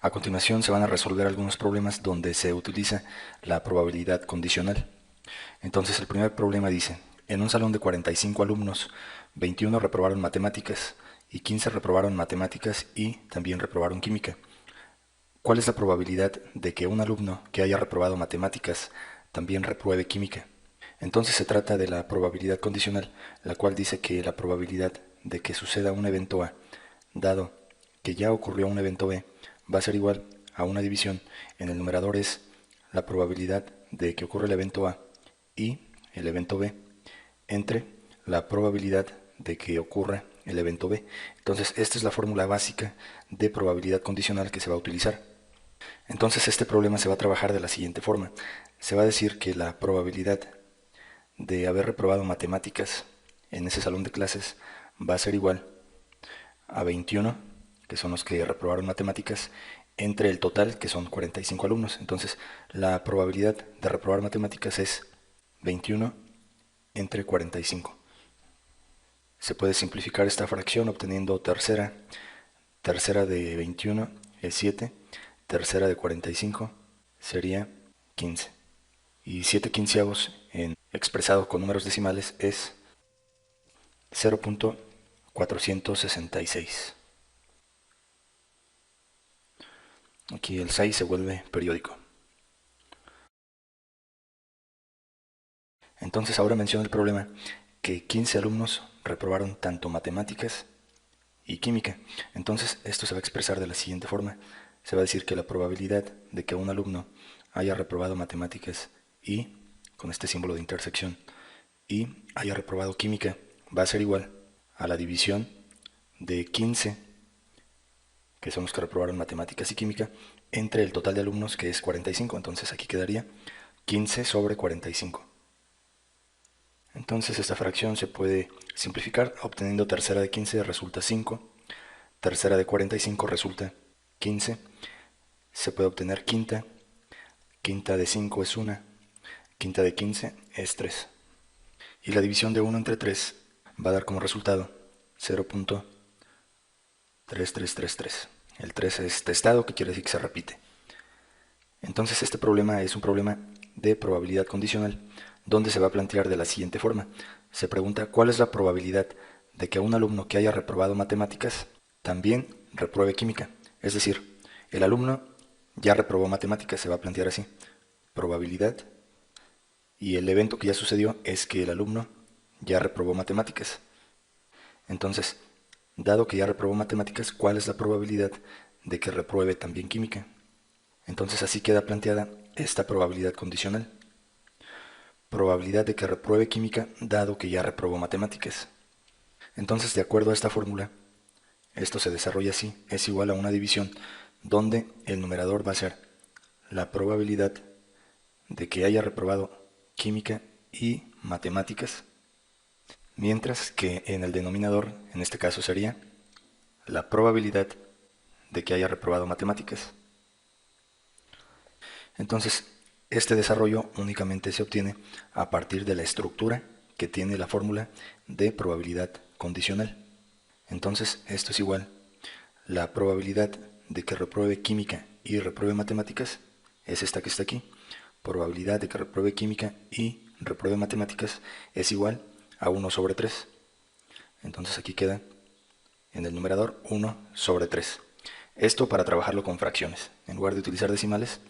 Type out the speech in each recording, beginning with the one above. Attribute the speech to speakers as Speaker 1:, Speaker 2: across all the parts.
Speaker 1: A continuación se van a resolver algunos problemas donde se utiliza la probabilidad condicional. Entonces el primer problema dice, en un salón de 45 alumnos, 21 reprobaron matemáticas y 15 reprobaron matemáticas y también reprobaron química. ¿Cuál es la probabilidad de que un alumno que haya reprobado matemáticas también repruebe química? Entonces se trata de la probabilidad condicional, la cual dice que la probabilidad de que suceda un evento A, dado que ya ocurrió un evento B, va a ser igual a una división. En el numerador es la probabilidad de que ocurra el evento A y el evento B entre la probabilidad de que ocurra el evento B. Entonces esta es la fórmula básica de probabilidad condicional que se va a utilizar. Entonces este problema se va a trabajar de la siguiente forma. Se va a decir que la probabilidad de haber reprobado matemáticas en ese salón de clases va a ser igual a 21, que son los que reprobaron matemáticas, entre el total, que son 45 alumnos. Entonces, la probabilidad de reprobar matemáticas es 21 entre 45. Se puede simplificar esta fracción obteniendo tercera. Tercera de 21 es 7. Tercera de 45 sería 15. Y 7 quinceavos expresado con números decimales es 0.466. Aquí el 6 se vuelve periódico. Entonces ahora menciona el problema que 15 alumnos reprobaron tanto matemáticas y química. Entonces esto se va a expresar de la siguiente forma. Se va a decir que la probabilidad de que un alumno haya reprobado matemáticas y, con este símbolo de intersección, y haya reprobado química va a ser igual a la división de 15, que son los que reprobaron matemáticas y química, entre el total de alumnos, que es 45. Entonces aquí quedaría 15 sobre 45. Entonces esta fracción se puede simplificar obteniendo tercera de 15 resulta 5, tercera de 45 resulta 15, se puede obtener quinta, quinta de 5 es 1, quinta de 15 es 3. Y la división de 1 entre 3 va a dar como resultado 0.3333. El 3 es testado, que quiere decir que se repite. Entonces este problema es un problema de probabilidad condicional, donde se va a plantear de la siguiente forma. Se pregunta cuál es la probabilidad de que un alumno que haya reprobado matemáticas también repruebe química. Es decir, el alumno ya reprobó matemáticas, se va a plantear así. Probabilidad, y el evento que ya sucedió es que el alumno ya reprobó matemáticas. Entonces, dado que ya reprobó matemáticas, ¿cuál es la probabilidad de que repruebe también química? Entonces así queda planteada esta probabilidad condicional. Probabilidad de que repruebe química dado que ya reprobó matemáticas. Entonces, de acuerdo a esta fórmula, esto se desarrolla así, es igual a una división donde el numerador va a ser la probabilidad de que haya reprobado química y matemáticas, mientras que en el denominador, en este caso sería la probabilidad de que haya reprobado matemáticas. Entonces, este desarrollo únicamente se obtiene a partir de la estructura que tiene la fórmula de probabilidad condicional. Entonces, esto es igual. La probabilidad de que repruebe química y repruebe matemáticas es esta que está aquí. Probabilidad de que repruebe química y repruebe matemáticas es igual a 1 sobre 3. Entonces aquí queda en el numerador 1 sobre 3. Esto para trabajarlo con fracciones. En lugar de utilizar decimales,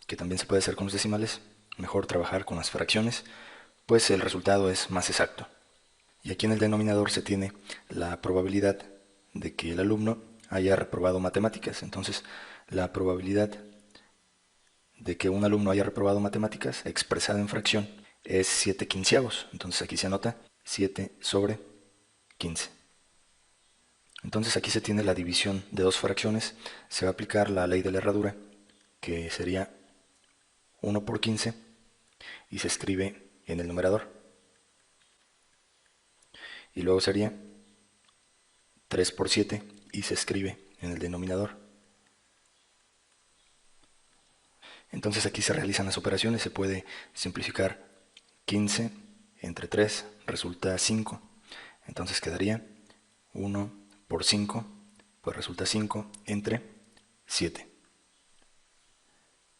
Speaker 1: que también se puede hacer con los decimales, mejor trabajar con las fracciones, pues el resultado es más exacto. Y aquí en el denominador se tiene la probabilidad de que el alumno haya reprobado matemáticas. Entonces, la probabilidad de que un alumno haya reprobado matemáticas expresada en fracción es 7 quinceavos. Entonces aquí se anota 7 sobre 15. Entonces aquí se tiene la división de dos fracciones. Se va a aplicar la ley de la herradura, que sería 1 por 15, y se escribe en el numerador. Y luego sería 3 por 7 y se escribe en el denominador. Entonces aquí se realizan las operaciones, se puede simplificar 15 entre 3 resulta 5. Entonces quedaría 1 por 5, pues resulta 5 entre 7.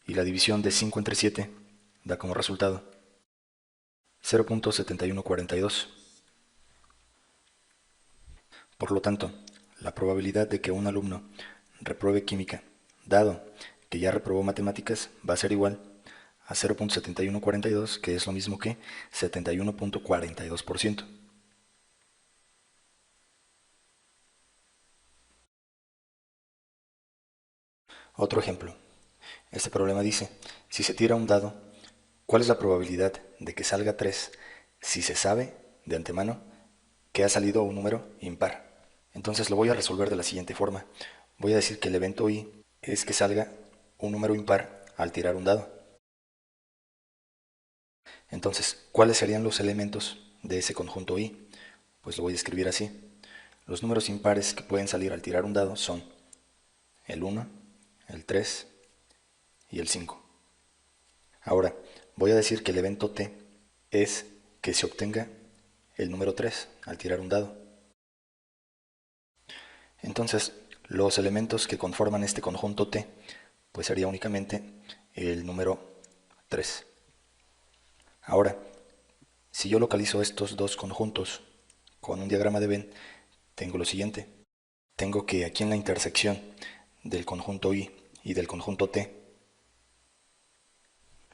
Speaker 1: Y la división de 5 entre 7 da como resultado 0.7142. Por lo tanto, la probabilidad de que un alumno repruebe química, dado que ya reprobó matemáticas, va a ser igual a 0.7142, que es lo mismo que 71.42%. Otro ejemplo. Este problema dice, si se tira un dado, ¿cuál es la probabilidad de que salga 3 si se sabe de antemano que ha salido un número impar? Entonces lo voy a resolver de la siguiente forma. Voy a decir que el evento I es que salga un número impar al tirar un dado. Entonces, ¿cuáles serían los elementos de ese conjunto I? Pues lo voy a escribir así. Los números impares que pueden salir al tirar un dado son el 1, el 3 y el 5. Ahora, voy a decir que el evento T es que se obtenga el número 3 al tirar un dado. Entonces, los elementos que conforman este conjunto T, pues sería únicamente el número 3. Ahora, si yo localizo estos dos conjuntos con un diagrama de Venn, tengo lo siguiente. Tengo que aquí en la intersección del conjunto I y del conjunto T,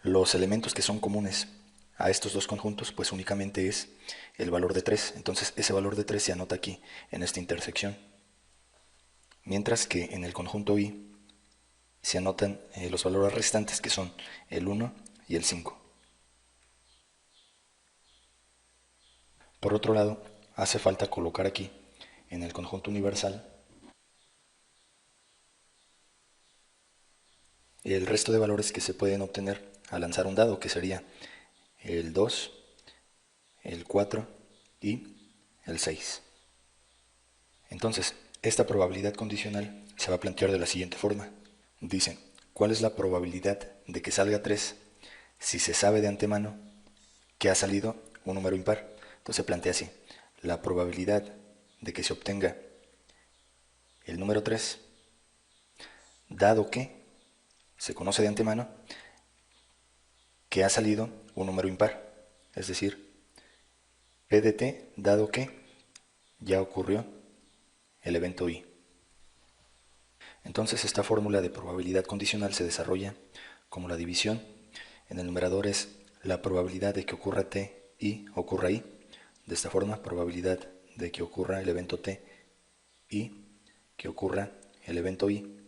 Speaker 1: los elementos que son comunes a estos dos conjuntos, pues únicamente es el valor de 3. Entonces ese valor de 3 se anota aquí, en esta intersección. Mientras que en el conjunto I se anotan los valores restantes, que son el 1 y el 5. Por otro lado, hace falta colocar aquí, en el conjunto universal, el resto de valores que se pueden obtener al lanzar un dado, que sería el 2, el 4 y el 6. Entonces, esta probabilidad condicional se va a plantear de la siguiente forma. Dice, ¿cuál es la probabilidad de que salga 3 si se sabe de antemano que ha salido un número impar? Entonces se plantea así, la probabilidad de que se obtenga el número 3, dado que se conoce de antemano que ha salido un número impar, es decir, P de t, dado que ya ocurrió el evento I. Entonces esta fórmula de probabilidad condicional se desarrolla como la división. En el numerador es la probabilidad de que ocurra t y ocurra I. De esta forma, probabilidad de que ocurra el evento t y que ocurra el evento I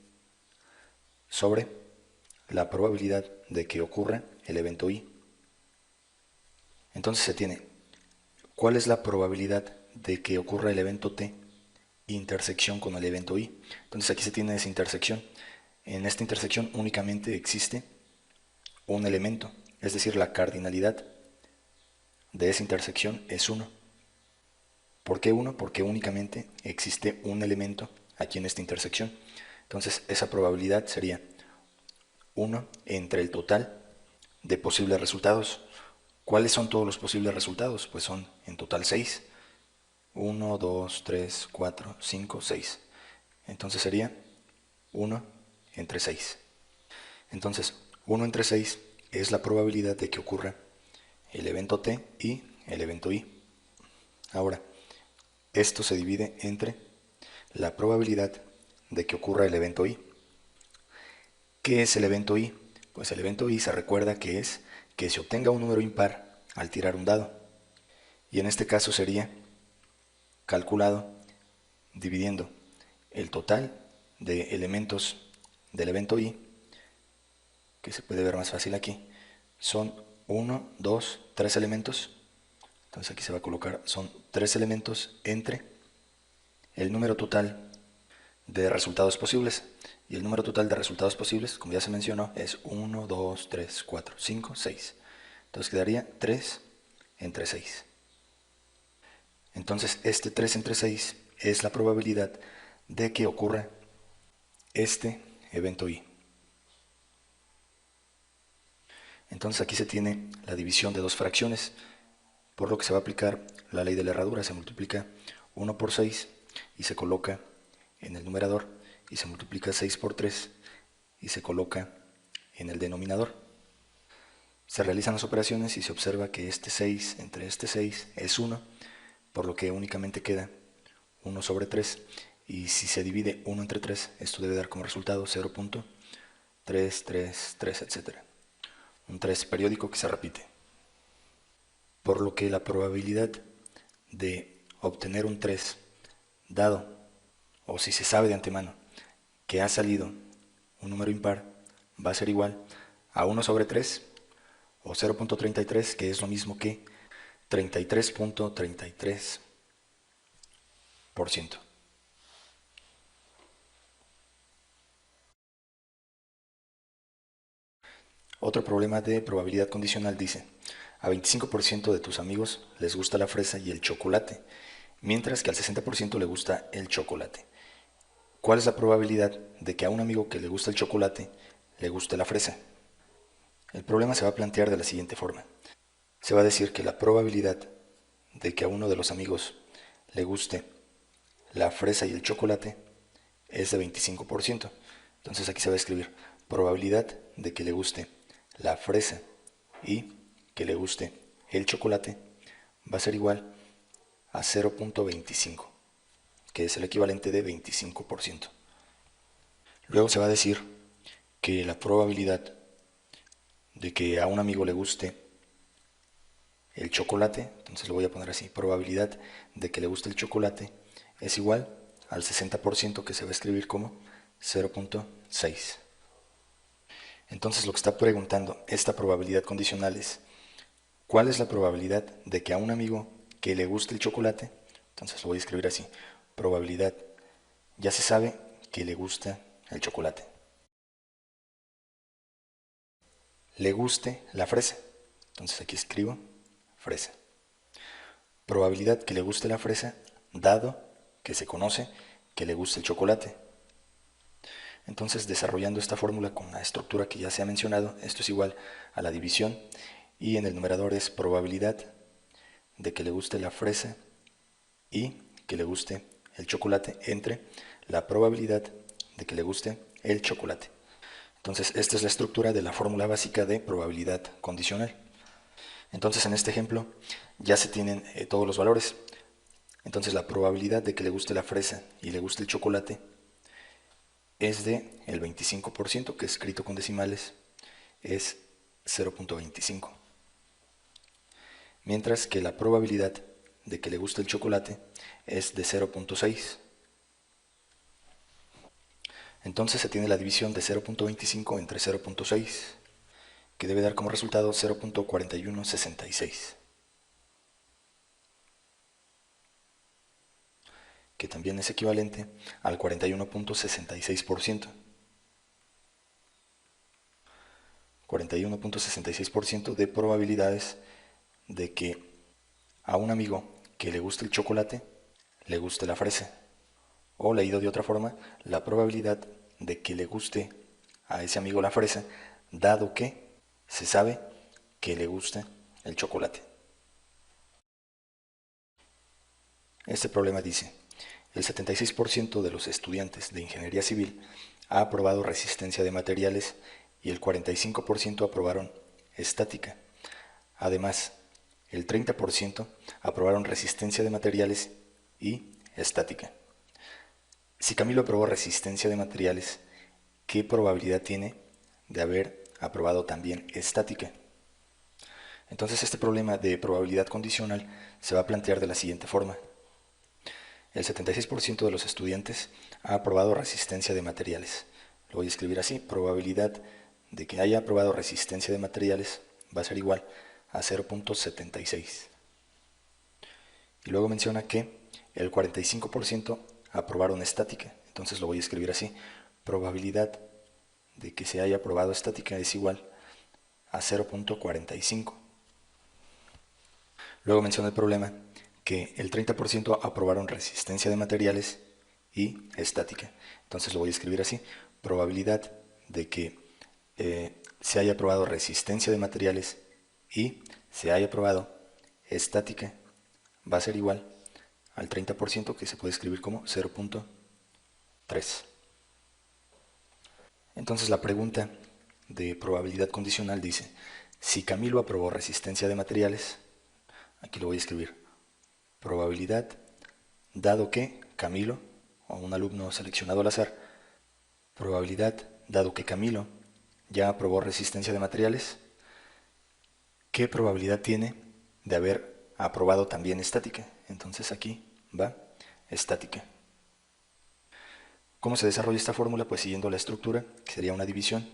Speaker 1: sobre la probabilidad de que ocurra el evento I. Entonces se tiene, ¿cuál es la probabilidad de que ocurra el evento t intersección con el evento I? Entonces aquí se tiene esa intersección. En esta intersección únicamente existe un elemento, es decir, la cardinalidad de esa intersección es 1. ¿Por qué 1? Porque únicamente existe un elemento aquí en esta intersección. Entonces esa probabilidad sería 1 entre el total de posibles resultados. ¿Cuáles son todos los posibles resultados? Pues son en total 6. 1, 2, 3, 4, 5, 6. Entonces sería 1 entre 6. Entonces, 1 entre 6 es la probabilidad de que ocurra el evento T y el evento I. Ahora, esto se divide entre la probabilidad de que ocurra el evento I. ¿Qué es el evento I? Pues el evento I se recuerda que es que se obtenga un número impar al tirar un dado. Y en este caso sería calculado dividiendo el total de elementos del evento I, que se puede ver más fácil aquí. Son 1, 2, 3 elementos. Entonces aquí se va a colocar, son 3 elementos entre el número total de resultados posibles. Y el número total de resultados posibles, como ya se mencionó, es 1, 2, 3, 4, 5, 6. Entonces quedaría 3 entre 6. Entonces este 3 entre 6 es la probabilidad de que ocurra este evento I. Entonces aquí se tiene la división de dos fracciones, por lo que se va a aplicar la ley de la herradura. Se multiplica 1 por 6 y se coloca en el numerador, y se multiplica 6 por 3 y se coloca en el denominador. Se realizan las operaciones y se observa que este 6 entre este 6 es 1, por lo que únicamente queda 1 sobre 3, y si se divide 1 entre 3, esto debe dar como resultado 0.333, etc. Un 3 periódico que se repite. Por lo que la probabilidad de obtener un 3 dado, o si se sabe de antemano, que ha salido un número impar, va a ser igual a 1 sobre 3 o 0.33, que es lo mismo que 33.33%. Otro problema de probabilidad condicional dice: a 25% de tus amigos les gusta la fresa y el chocolate, mientras que al 60% le gusta el chocolate. ¿Cuál es la probabilidad de que a un amigo que le gusta el chocolate le guste la fresa? El problema se va a plantear de la siguiente forma. Se va a decir que la probabilidad de que a uno de los amigos le guste la fresa y el chocolate es de 25%. Entonces aquí se va a escribir probabilidad de que le guste la fresa y que le guste el chocolate va a ser igual a 0.25, que es el equivalente de 25%. Luego se va a decir que la probabilidad de que a un amigo le guste el chocolate, entonces lo voy a poner así, probabilidad de que le guste el chocolate es igual al 60%, que se va a escribir como 0.6. Entonces lo que está preguntando esta probabilidad condicional es: ¿cuál es la probabilidad de que a un amigo que le guste el chocolate? Entonces lo voy a escribir así, probabilidad, ya se sabe que le gusta el chocolate, le guste la fresa, entonces aquí escribo fresa. Probabilidad que le guste la fresa, dado que se conoce que le gusta el chocolate. Entonces, desarrollando esta fórmula con la estructura que ya se ha mencionado, esto es igual a la división, y en el numerador es probabilidad de que le guste la fresa y que le guste el chocolate entre la probabilidad de que le guste el chocolate. Entonces, esta es la estructura de la fórmula básica de probabilidad condicional. Entonces, en este ejemplo ya se tienen todos los valores. Entonces, la probabilidad de que le guste la fresa y le guste el chocolate es de el 25%, que escrito con decimales es 0.25. Mientras que la probabilidad de que le guste el chocolate es de 0.6. Entonces se tiene la división de 0.25 entre 0.6, que debe dar como resultado 0.4166, que también es equivalente al 41.66%. 41.66% de probabilidades de que a un amigo que le guste el chocolate le guste la fresa. O leído de otra forma, la probabilidad de que le guste a ese amigo la fresa, dado que se sabe que le gusta el chocolate. Este problema dice: el 76% de los estudiantes de ingeniería civil ha aprobado resistencia de materiales y el 45% aprobaron estática. Además, el 30% aprobaron resistencia de materiales y estática. Si Camilo aprobó resistencia de materiales, ¿qué probabilidad tiene de haber aprobado también estática? Entonces este problema de probabilidad condicional se va a plantear de la siguiente forma. El 76% de los estudiantes ha aprobado resistencia de materiales. Lo voy a escribir así: probabilidad de que haya aprobado resistencia de materiales va a ser igual a 0.76. Y luego menciona que el 45% aprobaron estática. Entonces lo voy a escribir así: probabilidad de que se haya aprobado estática es igual a 0.45. Luego menciona el problema que el 30% aprobaron resistencia de materiales y estática. Entonces lo voy a escribir así: probabilidad de que se haya aprobado resistencia de materiales y se haya aprobado estática va a ser igual al 30%, que se puede escribir como 0.3. Entonces la pregunta de probabilidad condicional dice, si Camilo aprobó resistencia de materiales, aquí lo voy a escribir, probabilidad, dado que Camilo, o un alumno seleccionado al azar, probabilidad, dado que Camilo ya aprobó resistencia de materiales, ¿qué probabilidad tiene de haber aprobado también estática? Entonces aquí va estática. ¿Cómo se desarrolla esta fórmula? Pues siguiendo la estructura, que sería una división.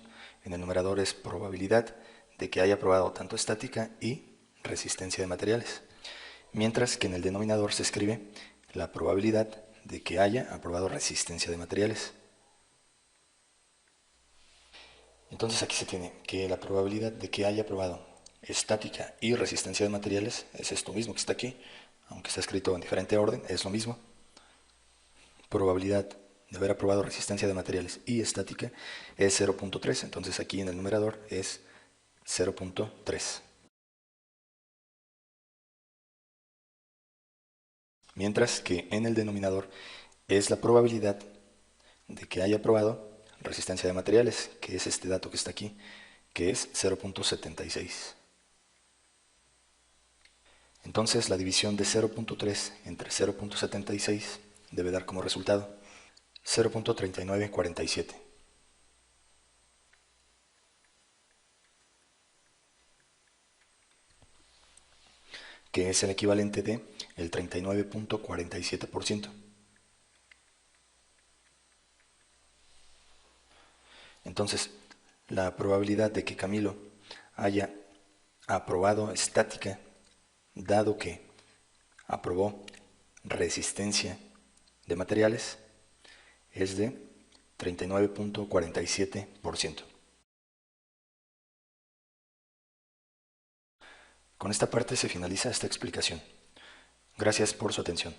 Speaker 1: En el numerador es probabilidad de que haya aprobado tanto estática y resistencia de materiales. Mientras que en el denominador se escribe la probabilidad de que haya aprobado resistencia de materiales. Entonces aquí se tiene que la probabilidad de que haya aprobado estática y resistencia de materiales es esto mismo que está aquí, aunque está escrito en diferente orden, es lo mismo. Probabilidad de haber aprobado resistencia de materiales y estática es 0.3, entonces aquí en el numerador es 0.3. Mientras que en el denominador es la probabilidad de que haya aprobado resistencia de materiales, que es este dato que está aquí, que es 0.76. Entonces la división de 0.3 entre 0.76 debe dar como resultado 0.3947, que es el equivalente de el 39.47%. Entonces, la probabilidad de que Camilo haya aprobado estática, dado que aprobó resistencia de materiales, es de 39.47%. Con esta parte se finaliza esta explicación. Gracias por su atención.